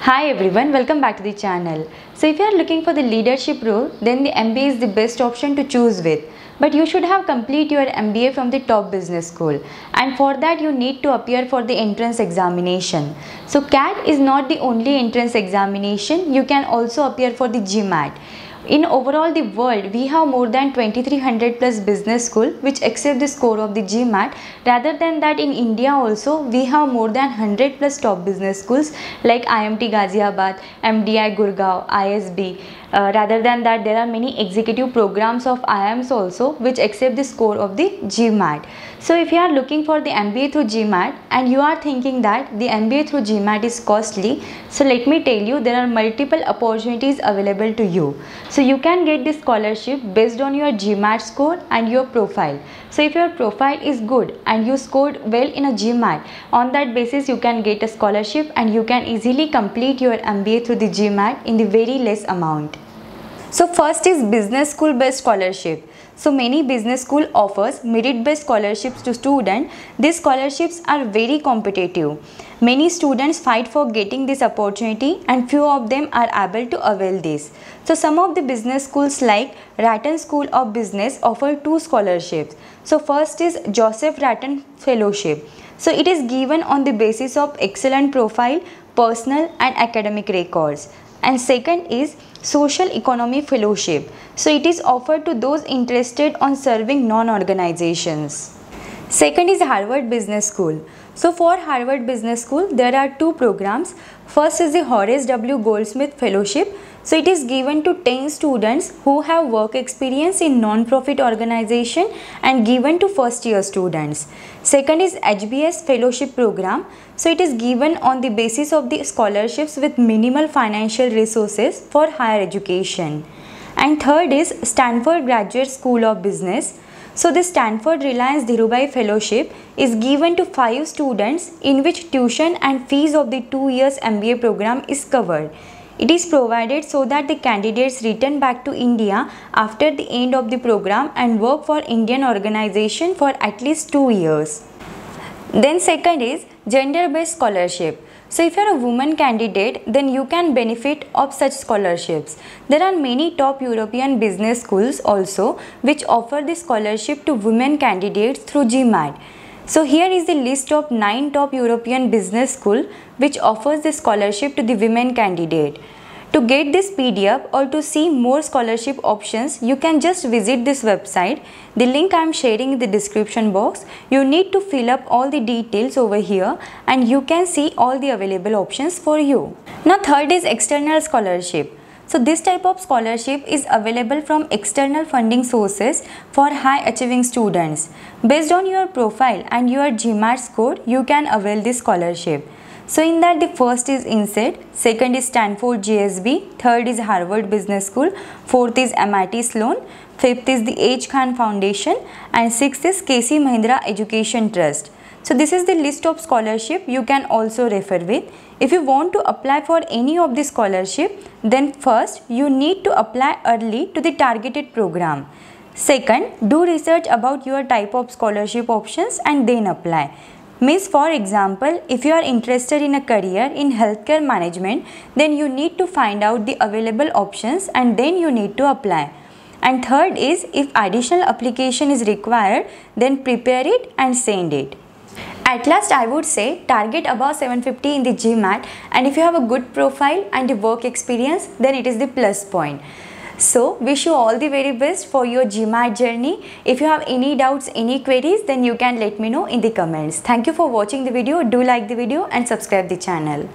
Hi everyone, welcome back to the channel. So if you are looking for the leadership role, then the MBA is the best option to choose with. But you should have complete your MBA from the top business school, and for that you need to appear for the entrance examination. So CAT is not the only entrance examination, you can also appear for the GMAT. In overall the world, we have more than 2300 plus business school which accept the score of the GMAT. Rather than that, in India also we have more than 100 plus top business schools like IMT Ghaziabad, MDI Gurgaon, ISB. Rather than that, there are many executive programs of IIMs also which accept the score of the GMAT. So if you are looking for the MBA through GMAT and you are thinking that the MBA through GMAT is costly, so let me tell you, there are multiple opportunities available to you. So you can get this scholarship based on your GMAT score and your profile. So if your profile is good and you scored well in a GMAT, on that basis you can get a scholarship and you can easily complete your MBA through the GMAT in the very less amount. So first is business school based scholarship. So many business school offers merit based scholarships to students. These scholarships are very competitive. Many students fight for getting this opportunity and few of them are able to avail this. So some of the business schools like Rattan School of Business offer two scholarships. So first is Joseph Rattan Fellowship. So it is given on the basis of excellent profile, personal and academic records. And second is Social Economy Fellowship. So it is offered to those interested on serving non-organizations. Second is Harvard Business School. So for Harvard Business School, there are two programs. First is the Horace W. Goldsmith Fellowship. So it is given to 10 students who have work experience in non-profit organization and given to first year students. Second is HBS Fellowship Program. So it is given on the basis of the scholarships with minimal financial resources for higher education. And third is Stanford Graduate School of Business. So the Stanford Reliance Dhirubhai Fellowship is given to 5 students in which tuition and fees of the 2 years MBA program is covered. It is provided so that the candidates return back to India after the end of the program and work for Indian organization for at least 2 years. Then second is gender-based scholarship. So if you are a woman candidate, then you can benefit of such scholarships. There are many top European business schools also which offer the scholarship to women candidates through GMAT. So here is the list of 9 top European business schools which offers the scholarship to the women candidate. To get this PDF or to see more scholarship options, you can just visit this website. The link I am sharing in the description box. You need to fill up all the details over here and you can see all the available options for you. Now third is external scholarship. So this type of scholarship is available from external funding sources for high achieving students. Based on your profile and your GMAT score, you can avail this scholarship. So in that, the first is INSEAD, second is Stanford GSB, third is Harvard Business School, fourth is MIT Sloan, fifth is the H. Khan Foundation and sixth is KC Mahindra Education Trust. So this is the list of scholarship you can also refer with. If you want to apply for any of the scholarship, then first you need to apply early to the targeted program. Second, do research about your type of scholarship options and then apply. Means, for example, if you are interested in a career in healthcare management, then you need to find out the available options and then you need to apply. And third is, if additional application is required, then prepare it and send it. At last, I would say target above 750 in the GMAT, and if you have a good profile and the work experience, then it is the plus point. So wish you all the very best for your GMAT journey. If you have any doubts, any queries, then you can let me know in the comments. Thank you for watching the video. Do like the video and subscribe the channel.